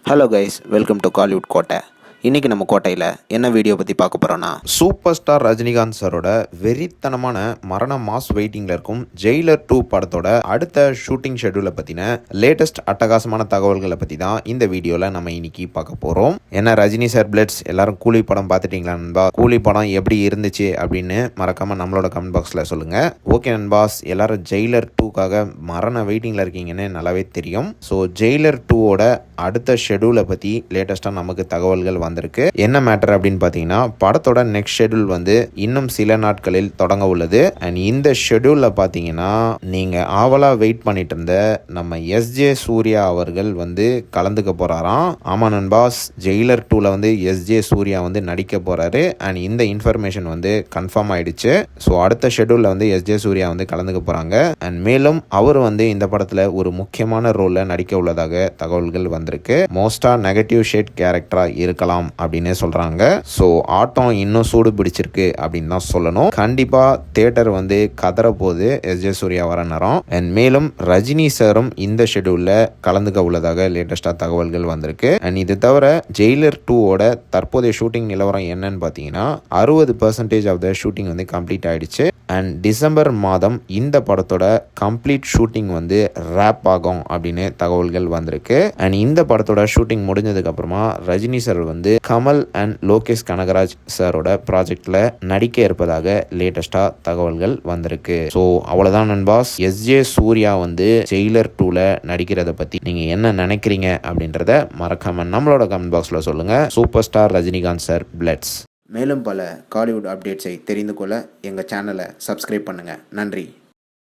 Hello guys, welcome to Kollywood கோட்டை. இன்றைக்கி நம்ம கோட்டையில் என்ன வீடியோ பற்றி பார்க்க போகிறோன்னா, சூப்பர் ஸ்டார் ரஜினிகாந்த் சாரோட வெறித்தனமான மரண மாஸ் வெயிட்டிங்கில் இருக்கும் ஜெயிலர் 2 படத்தோட அடுத்த ஷூட்டிங் ஷெட்யூலை பற்றின லேட்டஸ்ட் அட்டகாசமான தகவல்களை பற்றி தான் இந்த வீடியோவில் நம்ம இன்னைக்கு பார்க்க போகிறோம். என்ன ரஜினி சார் பிளட்ஸ் எல்லாரும் கூலி படம் பார்த்துட்டீங்களா நண்பா? கூலி படம் எப்படி இருந்துச்சு அப்படின்னு மறக்காமல் நம்மளோட கமெண்ட் பாக்ஸில் சொல்லுங்கள். ஓகே நண்பாஸ், எல்லாரும் ஜெயிலர் 2க்காக மரண வெயிட்டிங்கில் இருக்கீங்கன்னு நல்லாவே தெரியும். ஸோ ஜெயிலர் 2ஓட அடுத்த ஷெட்யூலை பற்றி லேட்டஸ்ட்டாக நமக்கு தகவல்கள் வந்திருக்கு. என்ன மேட்டர் அப்படின்னு பார்த்தீங்கன்னா, படத்தோட நெக்ஸ்ட் ஷெட்யூல் வந்து இன்னும் சில நாட்களில் தொடங்க உள்ளது. அண்ட் இந்த ஷெட்யூலில் பார்த்தீங்கன்னா, நீங்கள் ஆவலாக வெயிட் பண்ணிட்டு இருந்த நம்ம எஸ்ஜே சூர்யா அவர்கள் வந்து கலந்துக்க போகிறாராம். ஆமாம் நண்பாஸ், ஜெயிலர் 2ல வந்து எஸ்ஜே சூர்யா வந்து நடிக்க போகிறாரு. அண்ட் இந்த இன்ஃபர்மேஷன் வந்து கன்ஃபார்ம் ஆயிடுச்சு. ஸோ அடுத்த ஷெட்யூலில் வந்து எஸ்ஜே சூர்யா வந்து கலந்துக்க போகிறாங்க. அண்ட் மேலும் அவர் வந்து இந்த படத்தில் ஒரு முக்கியமான ரோலில் நடிக்க உள்ளதாக தகவல்கள் வந்திருக்கு. மோஸ்டா நெகட்டிவ் ஷேட் கேரக்டரா இருக்கலாம் அப்படின்னு சொல்றாங்க. ஸோ ஆட்டம் இன்னும் சூடு பிடிச்சிருக்கு அப்படின்னு தான் சொல்லணும். கண்டிப்பா தியேட்டர் வந்து கதற போது எஸ்ஜே சூர்யா வர நேரம். அண்ட் மேலும் ரஜினி சாரும் இந்த ஷெட்யூல்ல கலந்துக்க உள்ளதாக லேட்டஸ்டா தகவல்கள் வந்திருக்கு. அண்ட் இது தவிர ஜெயிலர் 2ஓட தற்போதைய ஷூட்டிங் நிலவரம் என்னன்னு பார்த்தீங்கன்னா, 60% ஆஃப் த ஷூட்டிங் வந்து கம்ப்ளீட் ஆயிடுச்சு. அண்ட் டிசம்பர் மாதம் இந்த படத்தோட கம்ப்ளீட் ஷூட்டிங் வந்து ரேப் ஆகும் அப்படின்னு தகவல்கள் வந்திருக்கு. அண்ட் இந்த படத்தோட ஷூட்டிங் முடிஞ்சதுக்கு அப்புறமா ரஜினி சார் வந்து கமல் அண்ட் லோகேஷ் கனகராஜ் சாரோட ப்ராஜெக்ட்ல நடிக்க இருப்பதாக லேட்டஸ்டா தகவல்கள் வந்திருக்கு. ஸோ அவ்வளவுதான் நண்பாஸ். எஸ்ஜே சூர்யா வந்து ஜெயிலர் 2ல நடிக்கிறத பத்தி நீங்க என்ன நினைக்கிறீங்க அப்படின்றத மறக்காம நம்மளோட கமெண்ட் பாக்ஸ்ல சொல்லுங்க. Super star Rajinikanth sir பிளட்ஸ். மேலும் பல காலிவுட் அப்டேட்ஸை தெரிந்து கொள்ள எங்கள் சேனலை சப்ஸ்கிரைப் பண்ணுங்கள். நன்றி.